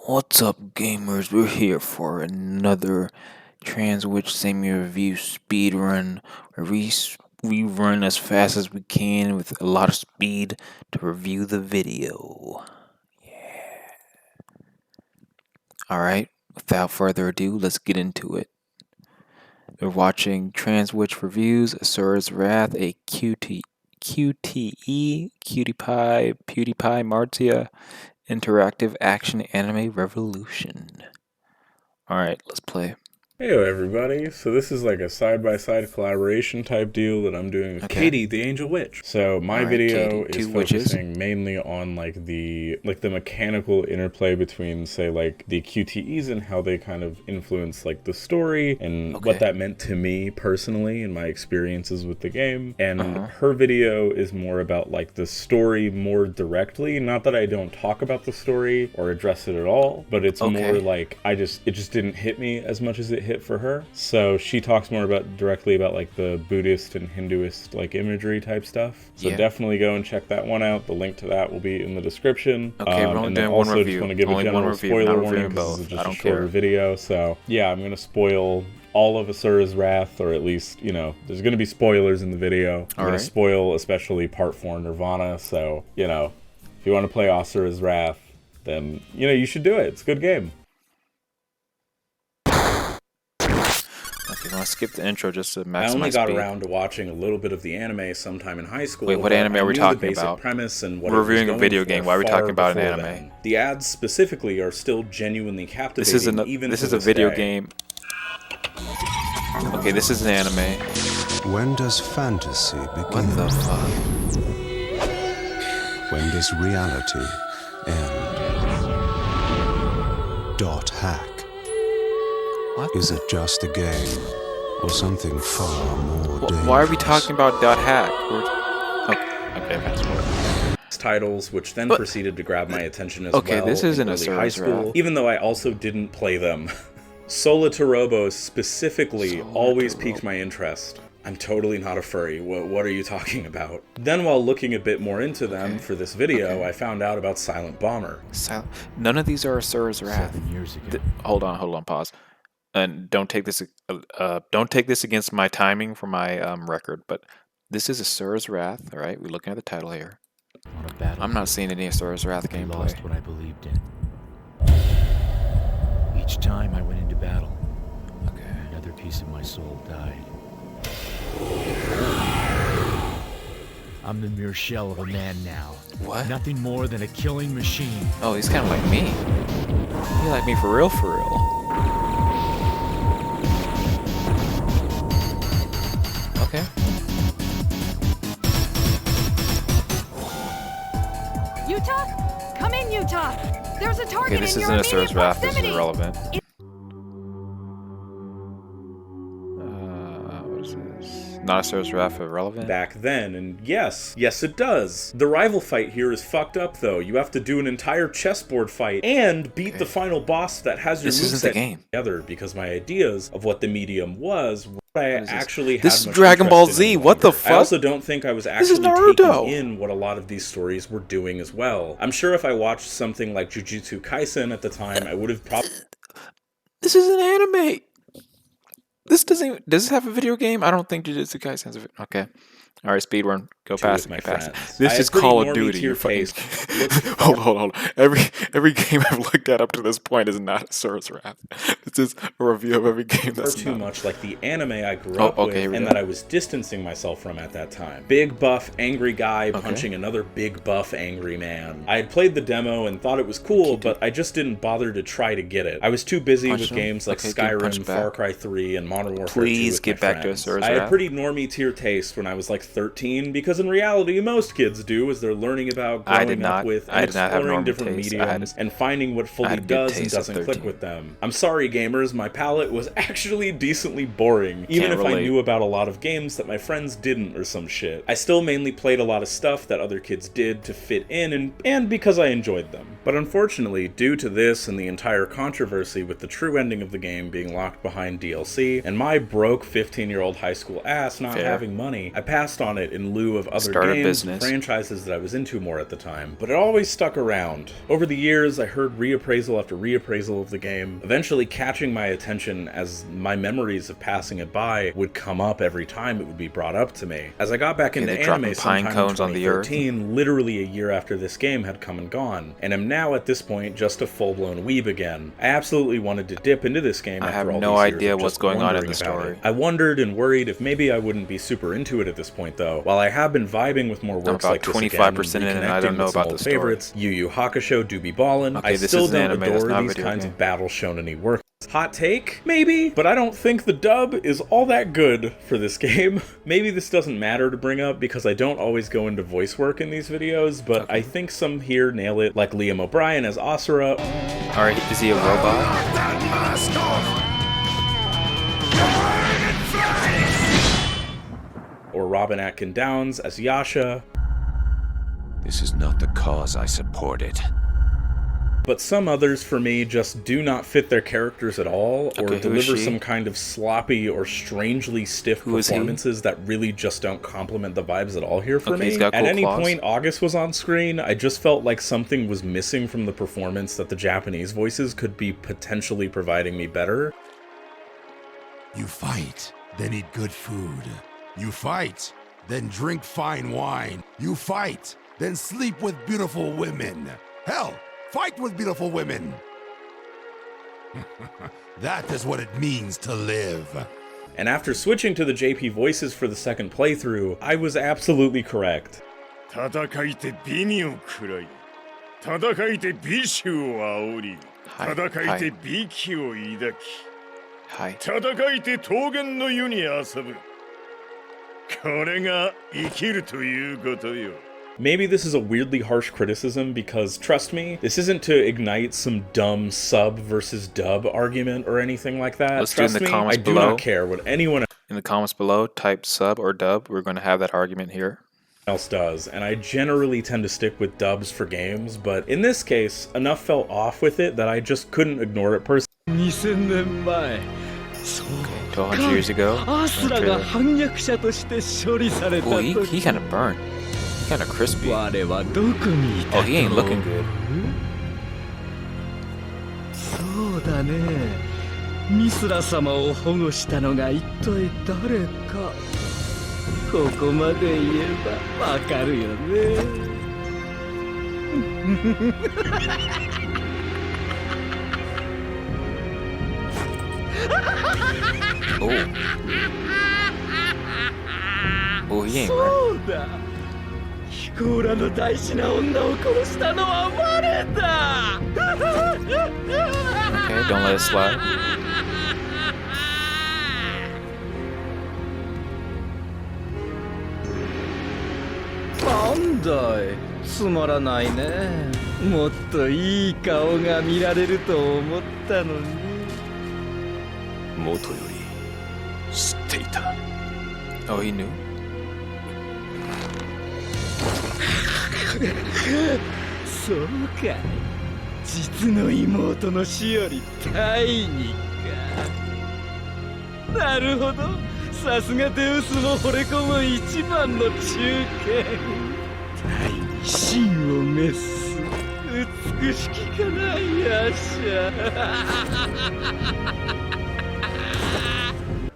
What's up, gamers? We're here for another Transwitch semi-review speedrun where we run as fast as we can with a lot of speed to review the video. Alright, without further ado, let's get into it. We're watching Transwitch Reviews, Asura's Wrath, a QTE, Cutie Pie, Martia, interactive action anime revolution. Alright, let's play. Hey everybody, so this is like a side-by-side collaboration type deal that I'm doing with Katie, the Angel Witch. So my video is focusing mainly on like the mechanical interplay between, say, like the QTEs and how they kind of influence like the story and what that meant to me personally and my experiences with the game. And her video is more about like the story more directly. Not that I don't talk about the story or address it at all, but it's more like it just didn't hit me as much as it hit for her. So she talks more directly about like the Buddhist and Hinduist like imagery type stuff. So definitely go and check that one out. The link to that will be in the description. Okay, we're only doing one review. Just want to give a general spoiler warning because this is just a shorter video. So yeah, I'm going to spoil all of Asura's Wrath, or at least, you know, there's going to be spoilers in the video. I'm going to spoil especially part 4 Nirvana. So, you know, if you want to play Asura's Wrath, then, you know, you should do it. It's a good game. Okay, I'm gonna skip the intro just to maximize I only got speed. around to watching a little bit of the anime sometime in high school. Wait, what anime are we talking about? Premise and what we're reviewing a video game. Why are we talking about an anime? Then. The ads specifically are still genuinely captivating. This is a video game. Okay, this is an anime. When does fantasy begin? What the fuck? When does reality end? .hack. What? Is it just a game, or something far more dangerous? Why are we talking about .hack? Okay, fast forward. Titles, which then proceeded to grab my attention as well. Okay, this isn't a high school, even though I also didn't play them. Solatorobo specifically always piqued my interest. I'm totally not a furry. What are you talking about? Then while looking a bit more into them for this video, I found out about Silent Bomber. None of these are Asura's Wrath. 7 years ago. Hold on, pause. And don't take this against my timing for my record, but this is Asura's Wrath, all right? We're looking at the title here. I'm not seeing any Asura's Wrath gameplay. I lost what I believed in. Each time I went into battle, another piece of my soul died. I'm the mere shell of a man now. What? Nothing more than a killing machine. Oh, he's kind of like me. He like me for real, for real. Okay. Utah? Come in, Utah! There's a target Okay, this in isn't your Asura's immediate Wrath, this is proximity. irrelevant. What is this? Not Asura's Wrath, irrelevant? Back then, and yes it does. The rival fight here is fucked up though. You have to do an entire chessboard fight and beat the final boss that has your moveset together, because my ideas of what the medium was I actually had this is Dragon Ball Z. What the fuck? I also don't think I was actually taking in what a lot of these stories were doing as well. I'm sure if I watched something like Jujutsu Kaisen at the time, I would have probably... This is an anime! This doesn't even... Does this have a video game? I don't think Jujutsu Kaisen has a video... Okay. Alright, speedrun. Go past it. This is Call of Duty. You fucking... hold on. Every game I've looked at up to this point is not Asura's Wrath. This is a review of every game that's too much like the anime I grew up with and that I was distancing myself from at that time. Big buff angry guy punching another big buff angry man. I had played the demo and thought it was cool, but I just didn't bother to try to get it. I was too busy with games like Skyrim, Far Cry 3, and Modern Warfare 2 Please get back to Asura's Wrath. I had pretty normie tier taste when I was like 13, because in reality most kids do as they're learning about growing up with and exploring different mediums and finding what fully does and doesn't click with them. I'm sorry gamers, my palette was actually decently boring, even if I knew about a lot of games that my friends didn't or some shit. I still mainly played a lot of stuff that other kids did to fit in and because I enjoyed them. But unfortunately, due to this and the entire controversy with the true ending of the game being locked behind DLC, and my broke 15-year-old high school ass not having money, I passed on it in lieu of other games, franchises that I was into more at the time, but it always stuck around. Over the years, I heard reappraisal after reappraisal of the game, eventually catching my attention as my memories of passing it by would come up every time it would be brought up to me. As I got back into anime sometime in 2013, literally a year after this game had come and gone, and am now at this point just a full-blown weeb again. I absolutely wanted to dip into this game after all these years. I have no idea what's going on in the story. I wondered and worried if maybe I wouldn't be super into it at this point though. While I have been vibing with more works like this again, 25% in and I don't know about the story. Favorites, Yu Yu Hakusho do be ballin'. I still don't adore these kinds of battle shonen-y work. Hot take? Maybe, but I don't think the dub is all that good for this game. Maybe this doesn't matter to bring up because I don't always go into voice work in these videos, but I think some here nail it, like Liam O'Brien as Asura. Alright, is he a robot? Or Robin Atkin Downs as Yasha. This is not the cause I supported. But some others, for me, just do not fit their characters at all, or deliver some kind of sloppy or strangely stiff performances that really just don't complement the vibes at all here for me. At any point August was on screen, I just felt like something was missing from the performance that the Japanese voices could be potentially providing me better. You fight, then eat good food. You fight, then drink fine wine. You fight, then sleep with beautiful women. Hell! Fight with beautiful women! That is what it means to live. And after switching to the JP voices for the second playthrough, I was absolutely correct. Maybe this is a weirdly harsh criticism because, trust me, this isn't to ignite some dumb sub versus dub argument or anything like that. Trust me, I do not care what anyone in the comments below, type sub or dub. We're going to have that argument here. Else does, and I generally tend to stick with dubs for games, but in this case, enough fell off with it that I just couldn't ignore it personally. 200 years ago. Oh, he kind of burned. Kind of crispy. Oh, he ain't looking good. Oh, he ain't right. Okay, don't let it slide. Bandai, つまらないね。もっといい顔が見られると思ったのに。元より知っていた。Oh, he knew. そうかい。実の妹の死より大義か。なるほど。さすがデウスも惚れ込む一番の中堅。大義真を滅す美しきかなヤシャ。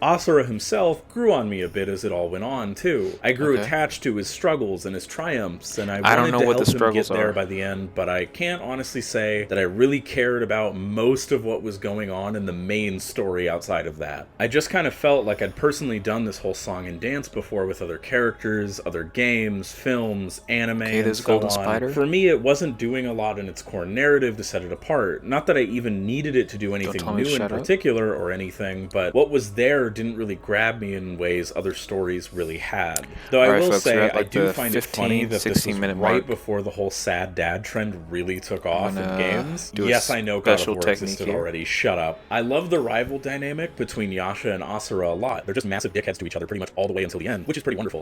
Asura himself grew on me a bit as it all went on, too. I grew attached to his struggles and his triumphs, and I wanted to help him get there by the end, but I can't honestly say that I really cared about most of what was going on in the main story outside of that. I just kind of felt like I'd personally done this whole song and dance before with other characters, other games, films, anime, and so on. For me, it wasn't doing a lot in its core narrative to set it apart. Not that I even needed it to do anything new in particular or anything, but what was there didn't really grab me in ways other stories really had. Though I will say, I do find it funny that this was right before the whole sad dad trend really took off in games. Yes, I know God of War existed already, shut up. I love the rival dynamic between Yasha and Asura a lot. They're just massive dickheads to each other pretty much all the way until the end, which is pretty wonderful.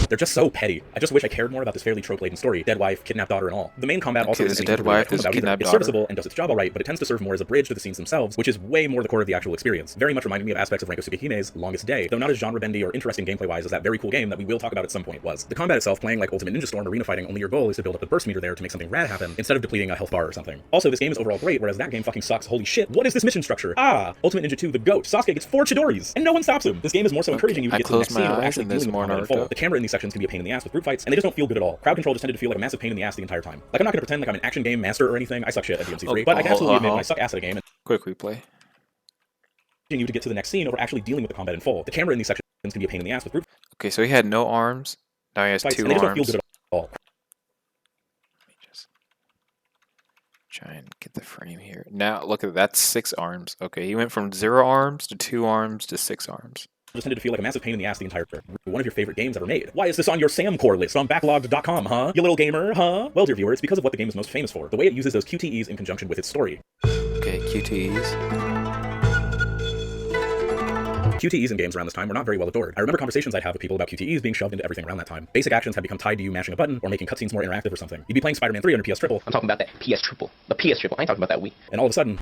They're just so petty. I just wish I cared more about this fairly trope-laden story. Dead wife, kidnapped daughter, and all. The main combat also isn't anything about either. It's serviceable and does its job alright, but it tends to serve more as a bridge to the scenes themselves, which is way more the core of the actual experience. Very much reminding me of aspects of Ranko Sukehime's Longest Day, though not as genre-bendy or interesting gameplay-wise as that very cool game that we will talk about at some point was. The combat itself, playing like Ultimate Ninja Storm arena fighting, only your goal is to build up the burst meter there to make something rad happen, instead of depleting a health bar or something. Also, this game is overall great, whereas that game fucking sucks. Holy shit, what is this mission structure? Ultimate Ninja 2, the GOAT. Sasuke gets 4 Chidoris, and no one stops him. This game is more so encouraging you to get to the next scene or actually dealing with combat in full. The camera in these sections can be a pain in the ass with group fights, and they just don't feel good at all. Crowd control just tended to feel like a massive pain in the ass the entire time. Like, I'm not gonna pretend like I'm an action game master or anything. I suck shit at DMC3, but I can absolutely admit when I suck ass at a game. Quick replay. You to get to the next scene over actually dealing with the combat in full. The camera in these sections can be a pain in the ass with group. Okay, so he had no arms. Now he has fights, 2 and they arms. just don't feel good at all. Let me just try and get the frame here. Now look at that. That's 6 arms. Okay, he went from 0 arms to 2 arms to 6 arms. Just tended to feel like a massive pain in the ass the entire trip. One of your favorite games ever made. Why is this on your Sam core list on backlogged.com, huh? You little gamer, huh? Well, dear viewer, it's because of what the game is most famous for. The way it uses those QTEs in conjunction with its story. Okay, QTEs. QTEs in games around this time were not very well adored. I remember conversations I'd have with people about QTEs being shoved into everything around that time. Basic actions had become tied to you mashing a button or making cutscenes more interactive or something. You'd be playing Spider-Man 3 under PS Triple. I'm talking about that PS Triple. The PS Triple. I ain't talking about that Wii. And all of a sudden...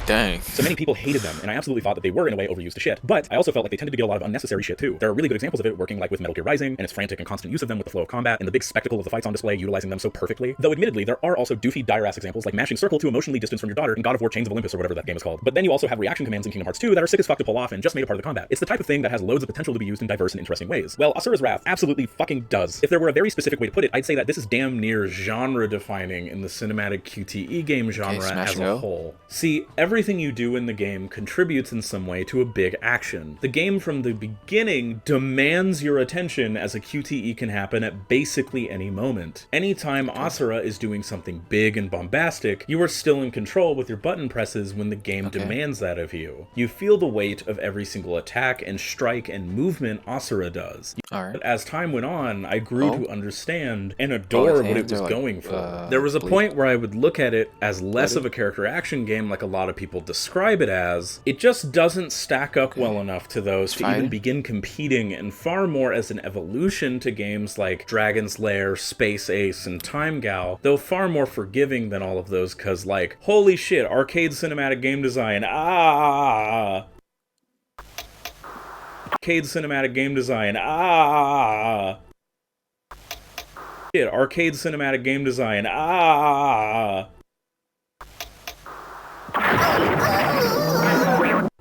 Dang. So many people hated them, and I absolutely thought that they were, in a way, overused to shit. But I also felt like they tended to get a lot of unnecessary shit, too. There are really good examples of it working like with Metal Gear Rising, and its frantic and constant use of them with the flow of combat, and the big spectacle of the fights on display utilizing them so perfectly. Though admittedly, there are also doofy, dire-ass examples like mashing circle to emotionally distance from your daughter in God of War Chains of Olympus or whatever that game is called. But then you also have reaction commands in Kingdom Hearts 2 that are sick as fuck to pull off and just made a part of the combat. It's the type of thing that has loads of potential to be used in diverse and interesting ways. Well, Asura's Wrath absolutely fucking does. If there were a very specific way to put it, I'd say that this is damn near genre-defining in the cinematic QTE game genre as a whole. See, everything you do in the game contributes in some way to a big action. The game from the beginning demands your attention as a QTE can happen at basically any moment. Anytime Asura is doing something big and bombastic, you are still in control with your button presses when the game demands that of you. You feel the weight of every single attack and strike and movement Asura does. But as time went on, I grew to understand and adore what it was going for. There was a point where I would look at it as less of a character action game like a lot of people describe it as. It just doesn't stack up well enough to those to even begin competing, and far more as an evolution to games like Dragon's Lair, Space Ace, and Time Gal, though far more forgiving than all of those, cause like, holy shit, arcade cinematic game design, arcade cinematic game design, shit, arcade cinematic game design,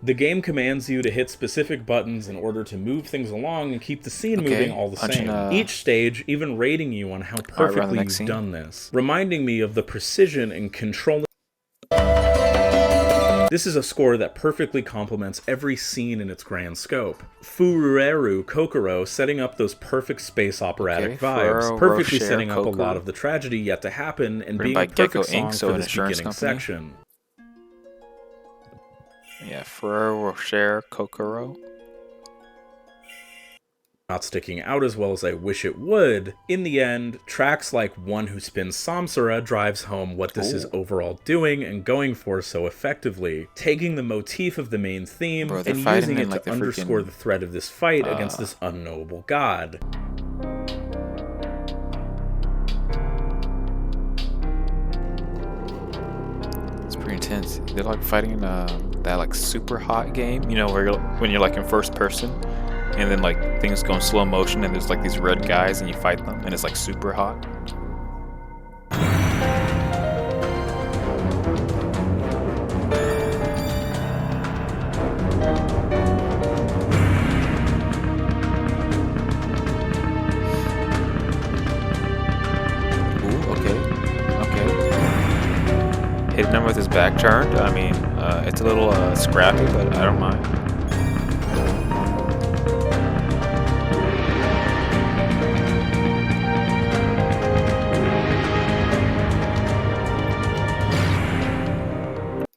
The game commands you to hit specific buttons in order to move things along and keep the scene moving all the same. Each stage even rating you on how perfectly you've done this, reminding me of the precision and control. This is a score that perfectly complements every scene in its grand scope. Furueru Kokoro setting up those perfect space operatic vibes, perfectly setting up a lot of the tragedy yet to happen and being a perfect song for this beginning section. Yeah, Ferrero Rocher Kokoro. Not sticking out as well as I wish it would. In the end, tracks like One Who Spins Samsara drives home what this is overall doing and going for so effectively, taking the motif of the main theme and using it to underscore the threat of this fight against this unknowable god. Intense. They're like fighting in that like super hot game, you know, where when you're like in first person and then like things go in slow motion and there's like these red guys and you fight them and it's like super hot. Hitting him with his back turned, I mean, it's a little scrappy, but I don't mind.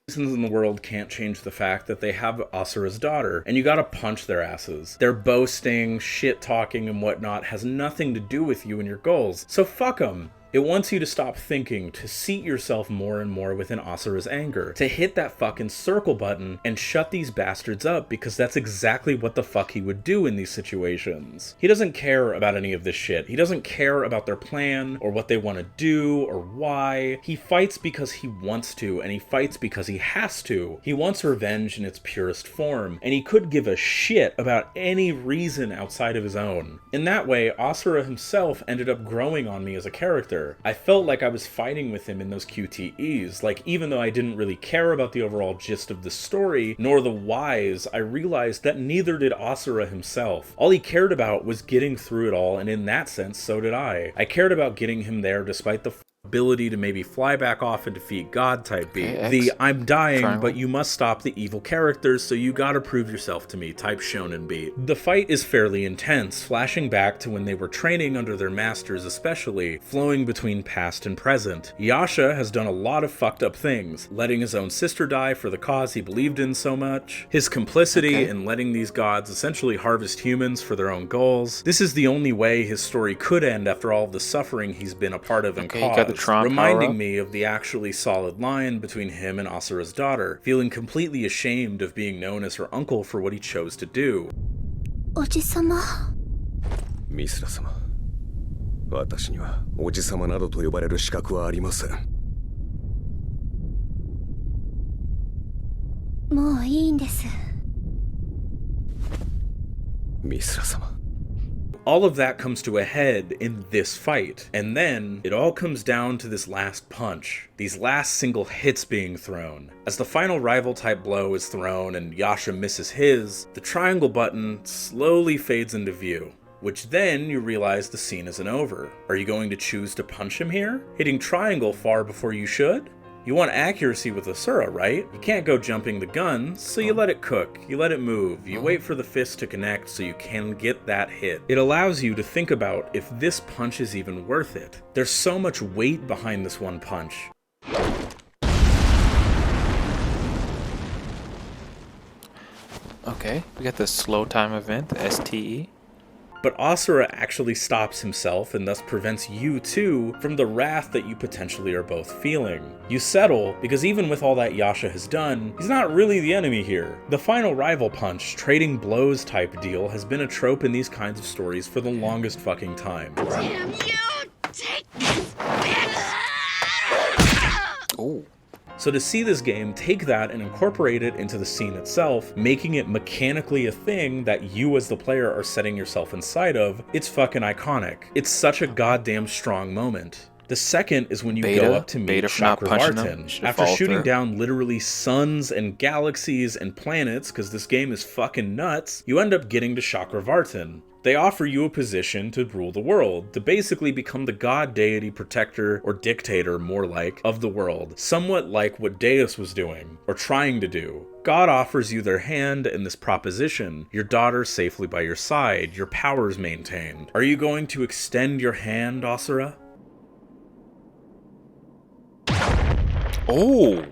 Reasons in the world can't change the fact that they have Asura's daughter, and you gotta punch their asses. Their boasting, shit-talking, and whatnot has nothing to do with you and your goals, so fuck them. It wants you to stop thinking, to seat yourself more and more within Asura's anger, to hit that fucking circle button and shut these bastards up, because that's exactly what the fuck he would do in these situations. He doesn't care about any of this shit. He doesn't care about their plan or what they want to do or why. He fights because he wants to, and he fights because he has to. He wants revenge in its purest form, and he could give a shit about any reason outside of his own. In that way, Asura himself ended up growing on me as a character. I felt like I was fighting with him in those QTEs, like even though I didn't really care about the overall gist of the story, nor the whys, I realized that neither did Asura himself. All he cared about was getting through it all, and in that sense, so did I. I cared about getting him there despite the ability to maybe fly back off and defeat God type beat. The I'm dying, but you must stop the evil characters, so you gotta prove yourself to me type shonen beat. The fight is fairly intense, flashing back to when they were training under their masters especially, flowing between past and present. Yasha has done a lot of fucked up things, letting his own sister die for the cause he believed in so much, his complicity in letting these gods essentially harvest humans for their own goals. This is the only way his story could end after all of the suffering he's been a part of and caused. Reminding me of the actually solid line between him and Asura's daughter, feeling completely ashamed of being known as her uncle for what he chose to do. Oji-sama. ミスラ様、私にはおじさまなどと呼ばれる資格はありません。もういいんです。ミスラ様。All of that comes to a head in this fight, and then it all comes down to this last punch, these last single hits being thrown. As the final rival type blow is thrown and Yasha misses his, the triangle button slowly fades into view, which then you realize the scene isn't over. Are you going to choose to punch him here, hitting triangle far before you should? You want accuracy with Asura, right? You can't go jumping the gun, so you let it cook, you let it move, you wait for the fist to connect so you can get that hit. It allows you to think about if this punch is even worth it. There's so much weight behind this one punch. Okay, we got the slow time event, the STE. But Asura actually stops himself and thus prevents you too from the wrath that you potentially are both feeling. You settle because even with all that Yasha has done, he's not really the enemy here. The final rival punch, trading blows type deal has been a trope in these kinds of stories for the longest fucking time. Damn you! Take this! Oh. So to see this game take that and incorporate it into the scene itself, making it mechanically a thing that you as the player are setting yourself inside of, it's fucking iconic. It's such a goddamn strong moment. The second is when you go up to meet Chakravartin. After shooting down literally suns and galaxies and planets, because this game is fucking nuts, you end up getting to Chakravartin. They offer you a position to rule the world, to basically become the god deity protector, or dictator more like, of the world, somewhat like what Deus was doing, or trying to do. God offers you their hand in this proposition, your daughter safely by your side, your powers maintained. Are you going to extend your hand, Asura? Oh!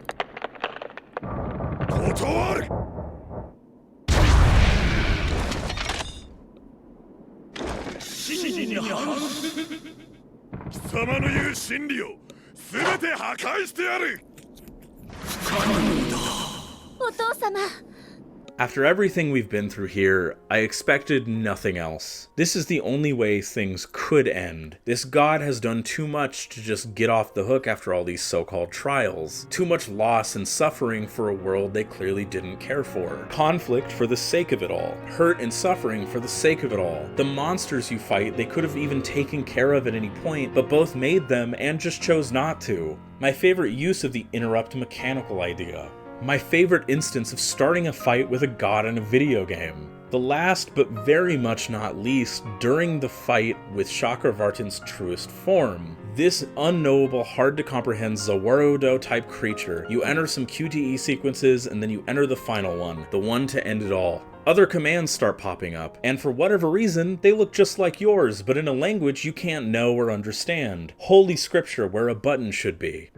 After everything we've been through here, I expected nothing else. This is the only way things could end. This god has done too much to just get off the hook after all these so-called trials. Too much loss and suffering for a world they clearly didn't care for. Conflict for the sake of it all. Hurt and suffering for the sake of it all. The monsters you fight, they could have even taken care of at any point, but both made them and just chose not to. My favorite use of the interrupt mechanical idea. My favorite instance of starting a fight with a god in a video game. The last, but very much not least, during the fight with Chakravartin's truest form. This unknowable, hard-to-comprehend Zawarudo-type creature. You enter some QTE sequences, and then you enter the final one, the one to end it all. Other commands start popping up, and for whatever reason, they look just like yours, but in a language you can't know or understand. Holy scripture where a button should be.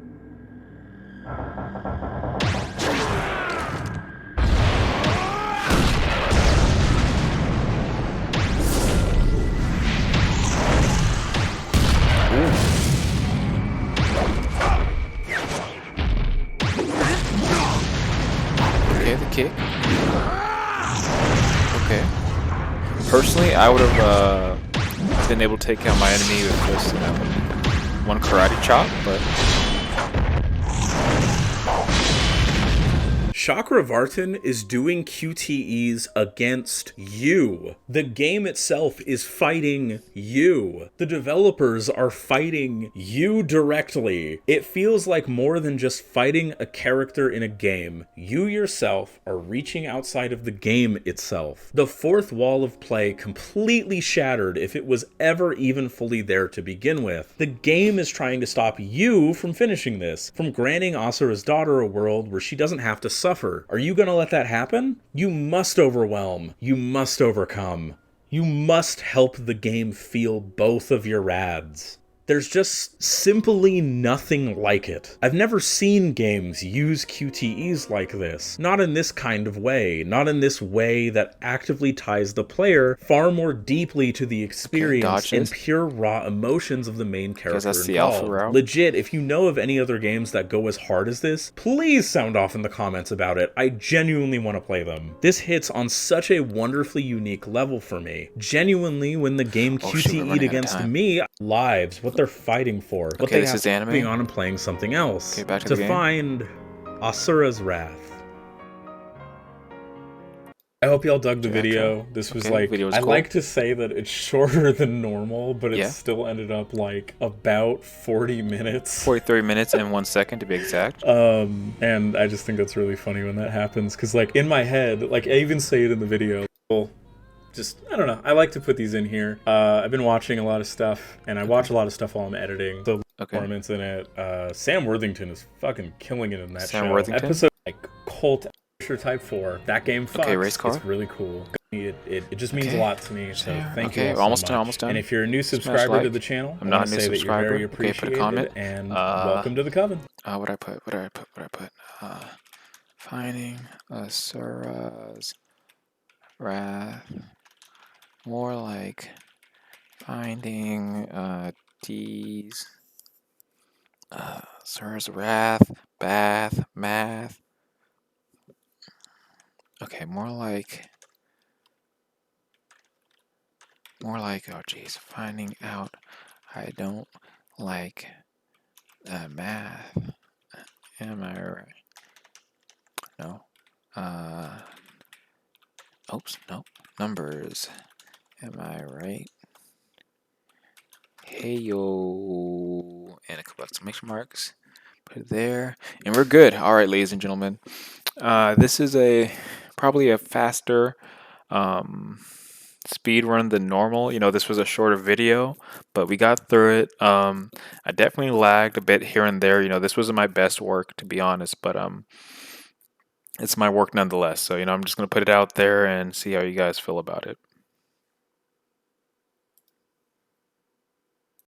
Okay, the kick. Okay. Personally, I would have been able to take out my enemy with just one karate chop, but Chakravartin is doing QTEs against you. The game itself is fighting you. The developers are fighting you directly. It feels like more than just fighting a character in a game. You yourself are reaching outside of the game itself. The fourth wall of play completely shattered if it was ever even fully there to begin with. The game is trying to stop you from finishing this, from granting Asura's daughter a world where she doesn't have to suffer. Are you gonna let that happen? You must overwhelm. You must overcome. You must help the game feel both of your rads. There's just simply nothing like it. I've never seen games use QTEs like this. Not in this kind of way. Not in this way that actively ties the player far more deeply to the experience and pure raw emotions of the main character that's involved. the alpha route. Legit, if you know of any other games that go as hard as this, please sound off in the comments about it. I genuinely want to play them. This hits on such a wonderfully unique level for me. Genuinely, when the game QTE'd against me, lives, what they're fighting for, what they have to be on and playing something else, to find Asura's Wrath. I hope y'all dug the video. This was like, I like to say that it's shorter than normal, but it still ended up like about 40 minutes. 43 minutes and 1 second to be exact. And I just think that's really funny when that happens, because like in my head, like I even say it in the video, just, I don't know, I like to put these in here. I've been watching a lot of stuff, and I watch a lot of stuff while I'm editing. The performance in it. Sam Worthington is fucking killing it in that show. Episode like Cult Type 4. That game fucks. Okay, race car. It's really cool. It just means a lot to me. So thank you all almost so much. almost done. And if you're a new subscriber to the channel, I'm not a new subscriber. Very appreciated, put a comment. And welcome to the coven. What I put? Finding Asura's Wrath. More like finding D's Asura's Wrath, Bath, Math. Okay, more like oh geez, finding out I don't like math. Am I right? No. Oops, nope. Numbers. Am I right? Hey yo, and a couple exclamation marks. Put it there, and we're good. All right, ladies and gentlemen, this is probably a faster speed run than normal. You know, this was a shorter video, but we got through it. I definitely lagged a bit here and there. You know, this wasn't my best work, to be honest, but it's my work nonetheless. So, you know, I'm just gonna put it out there and see how you guys feel about it.